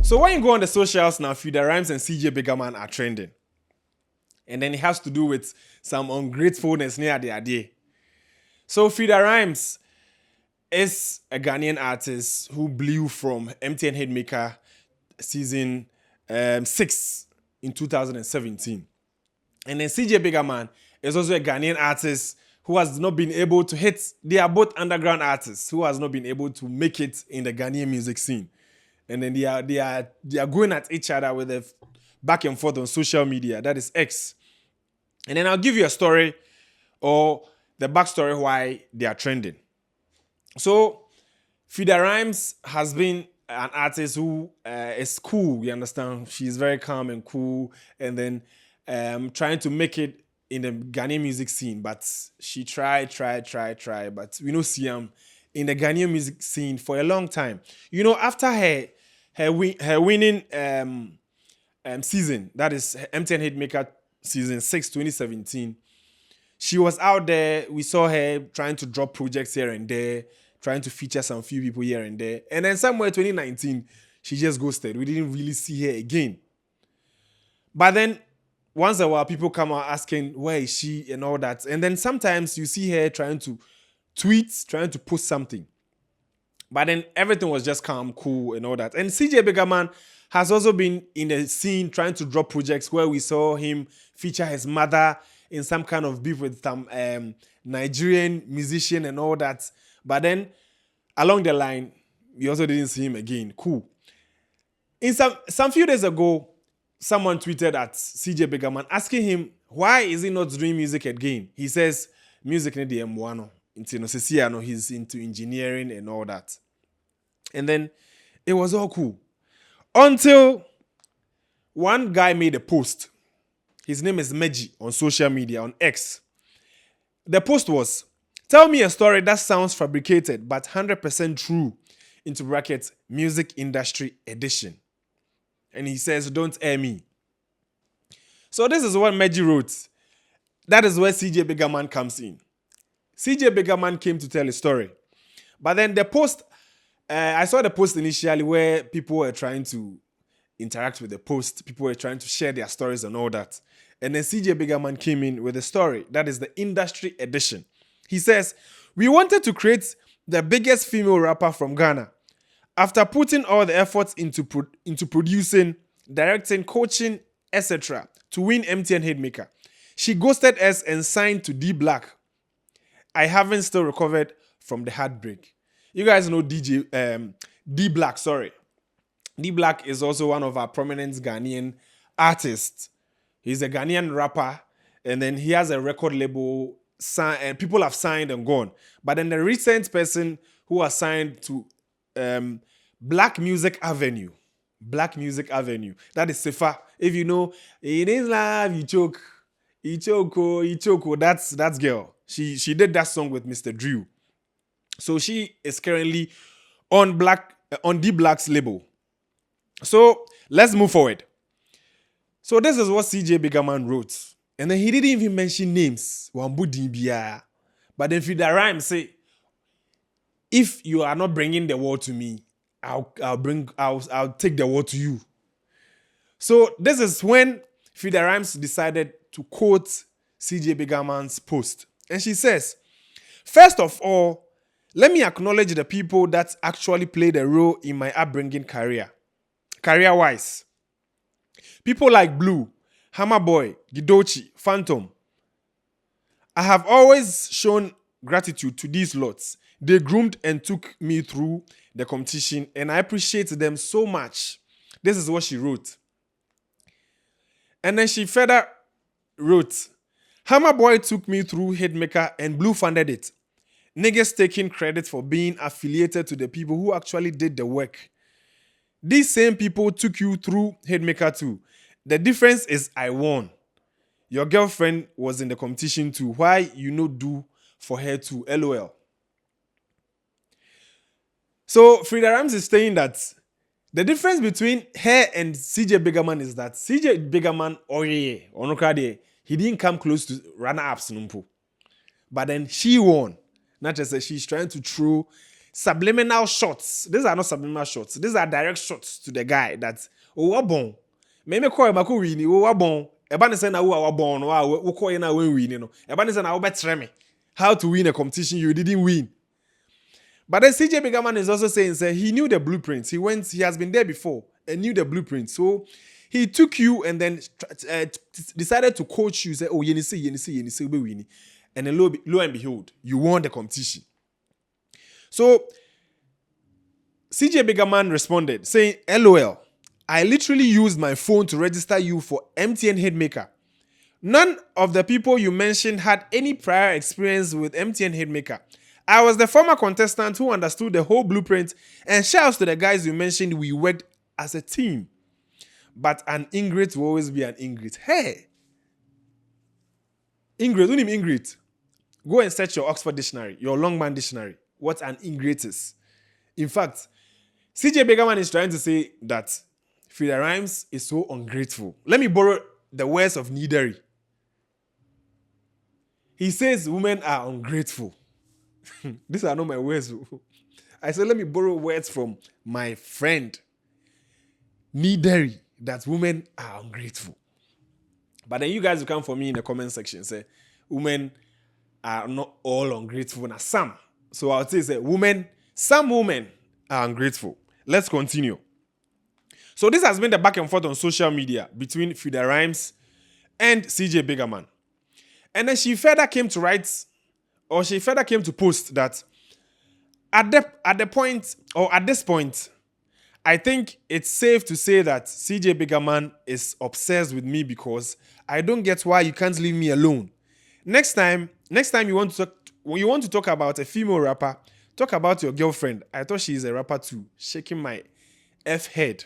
So when you go on the socials now, Freda Rhymz and CJ Biggerman are trending. And then it has to do with some ungratefulness near the idea. So Freda Rhymz is a Ghanaian artist who blew from MTN Hitmaker season 6 in 2017. And then CJ Biggerman is also a Ghanaian artist who has not been able to hit. They are both underground artists who has not been able to make it in the Ghanaian music scene. And then they are going at each other with a back and forth on social media. That is X. And then I'll give you a story or the backstory why they are trending. So Freda Rhymz has been an artist who is cool, you understand? She's very calm and cool, and then trying to make it in the Ghanaian music scene. But she tried, but we don't see him in the Ghanaian music scene for a long time. You know, after her winning season, that is MTN Hitmaker season 6, 2017, she was out there. We saw her trying to drop projects here and there, trying to feature some few people here and there. And then somewhere 2019, she just ghosted. We didn't really see her again. But then once in a while, people come out asking, where is she and all that. And then sometimes you see her trying to tweet, trying to post something. But then everything was just calm, cool and all that. And CJ Biggerman has also been in the scene trying to drop projects where we saw him feature his mother in some kind of beef with some Nigerian musician and all that. But then along the line, we also didn't see him again. Cool. In some few days ago, someone tweeted at CJ Biggerman asking him why is he not doing music again. He says music need the M1. He's into engineering and all that. And then it was all cool. Until one guy made a post. His name is Meji on social media, on X. The post was, tell me a story that sounds fabricated but 100% true, into brackets, music industry edition. And he says, don't air me. So this is what Meji wrote. That is where CJ Biggerman comes in. CJ Biggerman came to tell a story. But then the post, I saw the post initially where people were trying to interact with the post. People were trying to share their stories and all that. And then CJ Biggerman came in with a story. That is the industry edition. He says, we wanted to create the biggest female rapper from Ghana. After putting all the efforts into producing, directing, coaching, etc. to win MTN Hitmaker, she ghosted us and signed to D Black. I haven't still recovered from the heartbreak. You guys know D Black, sorry. D Black is also one of our prominent Ghanaian artists. He's a Ghanaian rapper, and then he has a record label, and people have signed and gone. But then the recent person who was signed to Black Music Avenue, that is Sefa. If you know, in his life, you choke, that's girl. She did that song with Mr. Drew. So she is currently on D Black's label. So let's move forward. So this is what CJ Biggerman wrote. And then he didn't even mention names. But then Freda Rhymz say, if you are not bringing the word to me, I'll take the word to you. So this is when Freda Rhymz decided to quote CJ Biggerman's post. And she says, first of all, let me acknowledge the people that actually played a role in my upbringing career-wise. People like Blue, Hammer Boy, Gidochi, Phantom. I have always shown gratitude to these lots. They groomed and took me through the competition, and I appreciate them so much. This is what she wrote. And then she further wrote, Hammer Boy took me through Hitmaker and Blue funded it. Niggas taking credit for being affiliated to the people who actually did the work. These same people took you through Hitmaker too. The difference is I won. Your girlfriend was in the competition too. Why you no do for her too? LOL. So Freda Rhymz is saying that the difference between her and CJ Biggerman is that CJ Biggerman, he didn't come close to runner-ups. But then she won. Not just that she's trying to throw subliminal shots. These are not subliminal shots. These are direct shots to the guy that oh bon. Me call ma ko wini oh bon. Eba ne say na wo bon no wo call na when win no. Eba ne say na wo betre me. How to win a competition you didn't win. But then CJ Biggerman is also saying say he knew the blueprints. He has been there before and knew the blueprints. So he took you and then decided to coach you. Say, oh, you see, be winning. And then lo and behold, you won the competition. So CJ Biggerman responded saying, LOL, I literally used my phone to register you for MTN Hitmaker. None of the people you mentioned had any prior experience with MTN Hitmaker. I was the former contestant who understood the whole blueprint, and shouts to the guys you mentioned, we worked as a team. But an ingrate will always be an ingrate. Hey! Ingrate, what do you mean ingrate? Go and search your Oxford dictionary, your Longman dictionary, what an ingrate is. In fact, CJ Biggerman is trying to say that Freda Rhymz is so ungrateful. Let me borrow the words of Nideri. He says women are ungrateful. These are not my words. I said, let me borrow words from my friend Nideri, that women are ungrateful. But then you guys will come for me in the comment section say, women are not all ungrateful. Now some. So I'll say some women are ungrateful. Let's continue. So this has been the back and forth on social media between Freda Rhymz and CJ Biggerman. And then she further came to post that at this point, I think it's safe to say that CJ Biggerman is obsessed with me because I don't get why you can't leave me alone. Next time you want to talk about a female rapper, talk about your girlfriend. I thought she is a rapper too. Shaking my F head.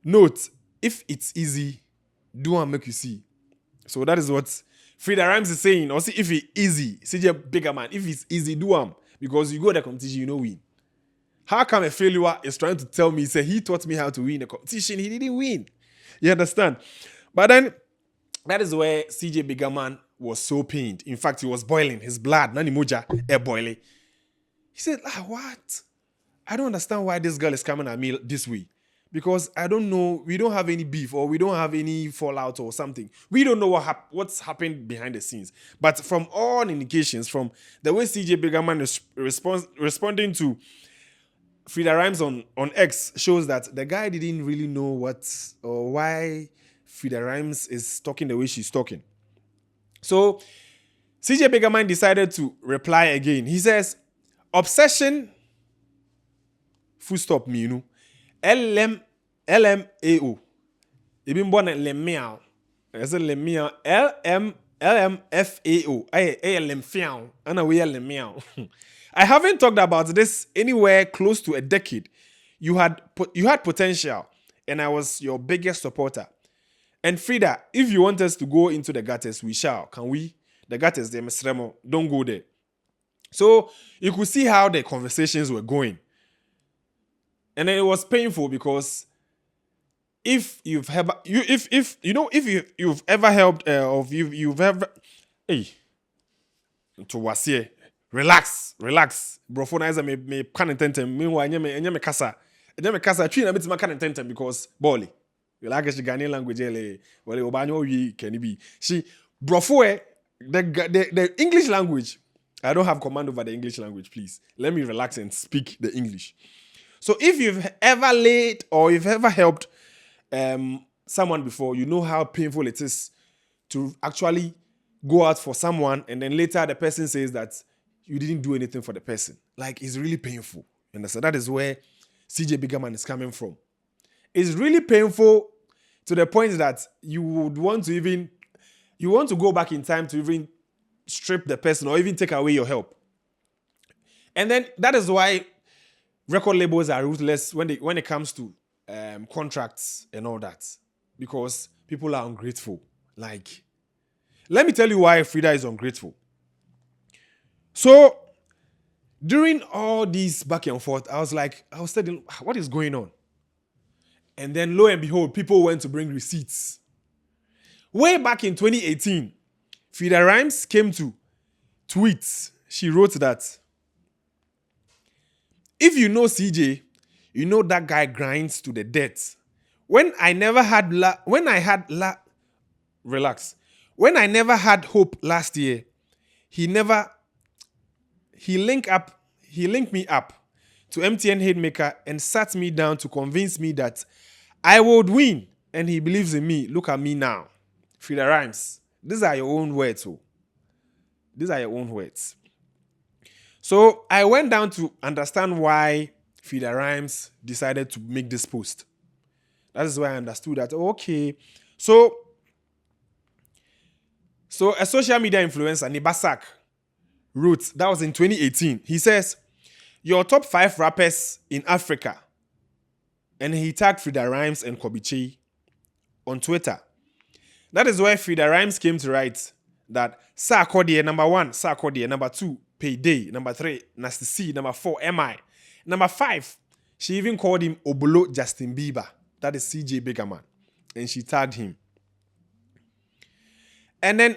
Note, if it's easy, do and make you see. So that is what Freda Rhymz is saying. Or see if it's easy, CJ Biggerman, if it's easy, do them. Because you go to the competition, you know win. How come a failure is trying to tell me, say he taught me how to win a competition, he didn't win. You understand? But then, that is where CJ Biggerman was so pained. In fact, he was boiling. His blood, nani moja, air boiling. He said, what? I don't understand why this girl is coming at me this way. Because I don't know, we don't have any beef or we don't have any fallout or something. We don't know what's happened behind the scenes. But from all indications, from the way CJ Biggerman is responding to Freda Rhymz on X, shows that the guy didn't really know what or why Freda Rhymz is talking the way she's talking. So CJ Biggerman decided to reply again. He says, obsession, full stop me, you know. LMAO. Ibin born at Lemiao. I said Lemiao. LMFAO. LMFAO. And we are Lemiao. I haven't talked about this anywhere close to a decade. You had potential, and I was your biggest supporter. And Freda, if you want us to go into the gutters, we shall. Can we? The gutters, they don't go there. So you could see how the conversations were going. And then it was painful because if you've ever helped or you've ever to was here, relax. Bro, for nice me can intend meanwhile me kasa tree na bit ma can intend because boli. You like the Ghanaian language well obanyo wi can be. She bro for the English language. I don't have command over the English language, please. Let me relax and speak the English. So if you've ever laid or you've ever helped someone before, you know how painful it is to actually go out for someone and then later the person says that you didn't do anything for the person. Like, it's really painful. And so that is where CJ Biggerman is coming from. It's really painful to the point that you would want to go back in time to even strip the person or even take away your help. And then that is why record labels are ruthless when it comes to contracts and all that, because people are ungrateful. Like, let me tell you why Freda is ungrateful. So during all these back and forth, I was studying what is going on, and then lo and behold, people went to bring receipts. Way back in 2018, Freda Rhymz came to tweet. She wrote that if you know CJ, you know that guy grinds to the death. When I never had relax. When I never had hope last year, he never he linked me up to MTN Hitmaker and sat me down to convince me that I would win, and he believes in me. Look at me now. Freda Rhymz. These are your own words. Oh. These are your own words. So I went down to understand why Freda Rhymz decided to make this post. That is why I understood that, okay. So a social media influencer, Nibasak, wrote, that was in 2018. He says, your top 5 rappers in Africa. And he tagged Freda Rhymz and Kobiche on Twitter. That is where Freda Rhymz came to write that Sarkodie number 1, Sarkodie number 2, Payday, number 3, Nasty C, number 4, MI. Number 5, she even called him Obolo Justin Bieber. That is CJ Biggerman. And she tagged him. And then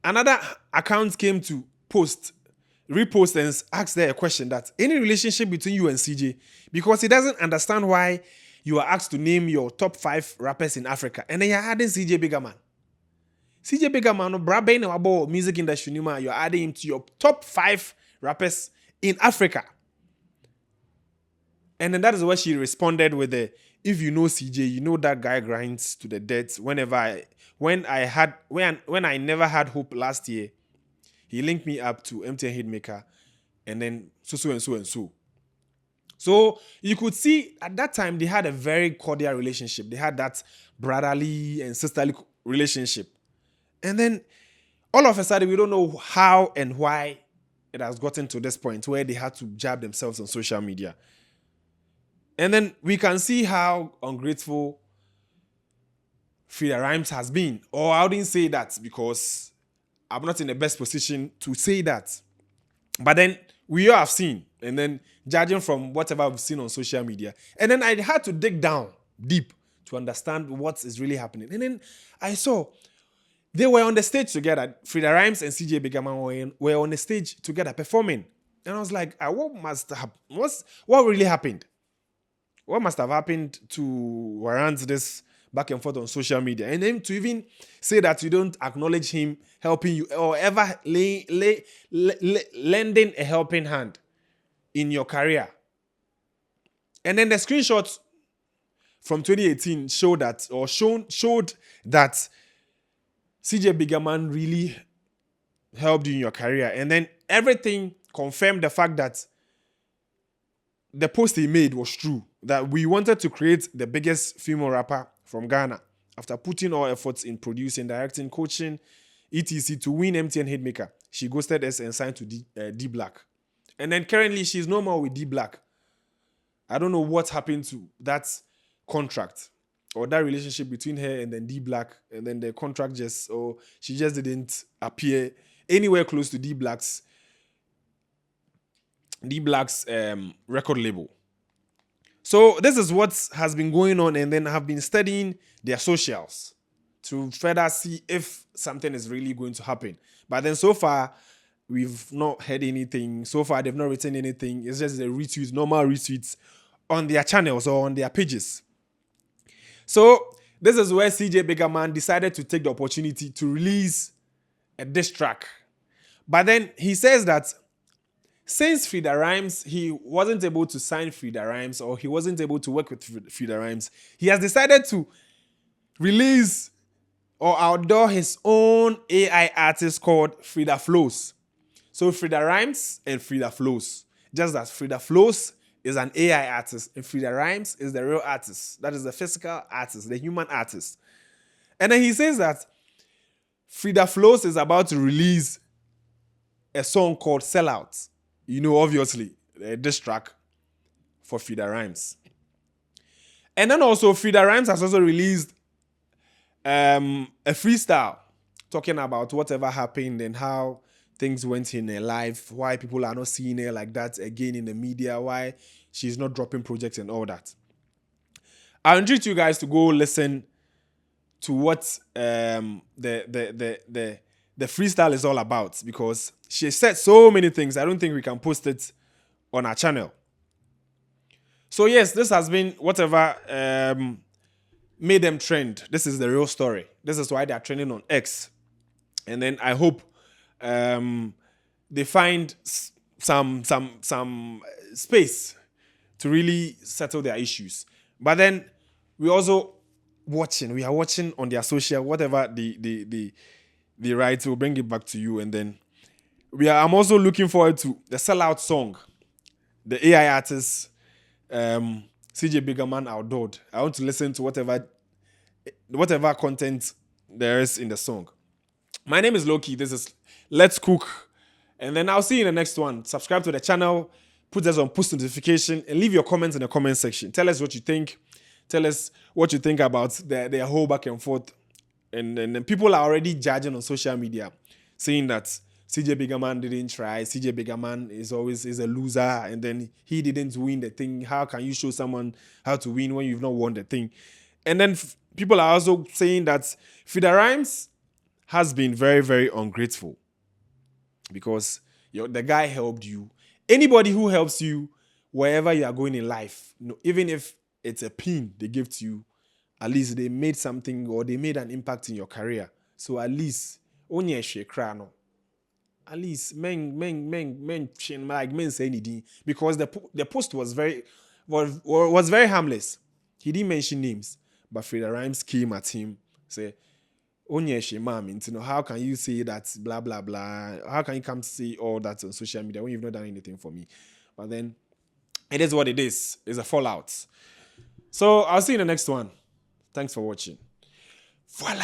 another account came to repost and ask there a question that any relationship between you and CJ, because he doesn't understand why you are asked to name your top 5 rappers in Africa. And then you're adding CJ Biggerman. CJ Biggerman, Brabe about music industry, you're adding him to your top 5 rappers in Africa. And then that is where she responded with the, if you know CJ, you know that guy grinds to the death. When I never had hope last year, he linked me up to MTN Hitmaker, and then so and so and so. So you could see at that time they had a very cordial relationship. They had that brotherly and sisterly relationship. And then all of a sudden, we don't know how and why it has gotten to this point where they had to jab themselves on social media. And then we can see how ungrateful Freda Rhymz has been. Or I didn't say that because I'm not in the best position to say that. But then we all have seen. And then judging from whatever we've seen on social media. And then I had to dig down deep to understand what is really happening. And then I saw they were on the stage together. Freda Rhymz and CJ Biggerman were on the stage together performing. And I was like, what really happened? What must have happened to warrant this back and forth on social media? And then to even say that you don't acknowledge him helping you or ever lending a helping hand in your career. And then the screenshots from 2018 showed that CJ Biggerman really helped you in your career. And then everything confirmed the fact that the post he made was true. That we wanted to create the biggest female rapper from Ghana after putting all efforts in producing, directing, coaching, etc. to win MTN Hitmaker. She ghosted us and signed to D Black. And then currently she's no more with D Black. I don't know what happened to that contract or that relationship between her and then D Black, and then the contract she just didn't appear anywhere close to D Black's record label. So this is what has been going on, and then I have been studying their socials to further see if something is really going to happen. But then so far, we've not heard anything. So far, they've not written anything. It's just the retweets, normal retweets on their channels or on their pages. So this is where CJ Biggerman decided to take the opportunity to release a diss track. But then he says that since Freda Rhymz, he wasn't able to sign Freda Rhymz or he wasn't able to work with Freda Rhymz, he has decided to release or outdoor his own AI artist called Freda Flows. So Freda Rhymz and Freda Flows. Just as Freda Flows is an AI artist and Freda Rhymz is the real artist. That is the physical artist, the human artist. And then he says that Freda Flows is about to release a song called Sellout. You know, obviously, a diss track for Freda Rhymz. And then also, Freda Rhymz has also released a freestyle talking about whatever happened and how things went in her life, why people are not seeing her like that again in the media, why she's not dropping projects and all that. I entreat you guys to go listen to what the freestyle is all about, because she said so many things. I don't think we can post it on our channel. So yes, this has been whatever made them trend. This is the real story. This is why they are trending on X. And then I hope they find some space to really settle their issues. But then we also watching. We are watching on their social, whatever the right. We'll bring it back to you, and then I'm also looking forward to the sellout song, the AI artist, CJ Biggerman outdoored. I want to listen to whatever content there is in the song. My name is Loki. This is Let's Cook. And then I'll see you in the next one. Subscribe to the channel, put us on push notification, and leave your comments in the comment section. Tell us what you think. Tell us what you think about their whole back and forth. And people are already judging on social media, saying that CJ Biggerman didn't try. CJ Biggerman is a loser, and then he didn't win the thing. How can you show someone how to win when you've not won the thing? And then people are also saying that Freda Rhymz has been very, very ungrateful because the guy helped you. Anybody who helps you wherever you are going in life, even if it's a pin they give to you, at least they made something or they made an impact in your career. So at least, onye shekrano. At least men say anything, because the post was very harmless. He didn't mention names, but Freda Rhymz came at him, say, "Onye mom, how can you say that? Blah blah blah. How can you come to say all that on social media when you've not done anything for me?" But then, it is what it is. It's a fallout. So I'll see you in the next one. Thanks for watching. Voila.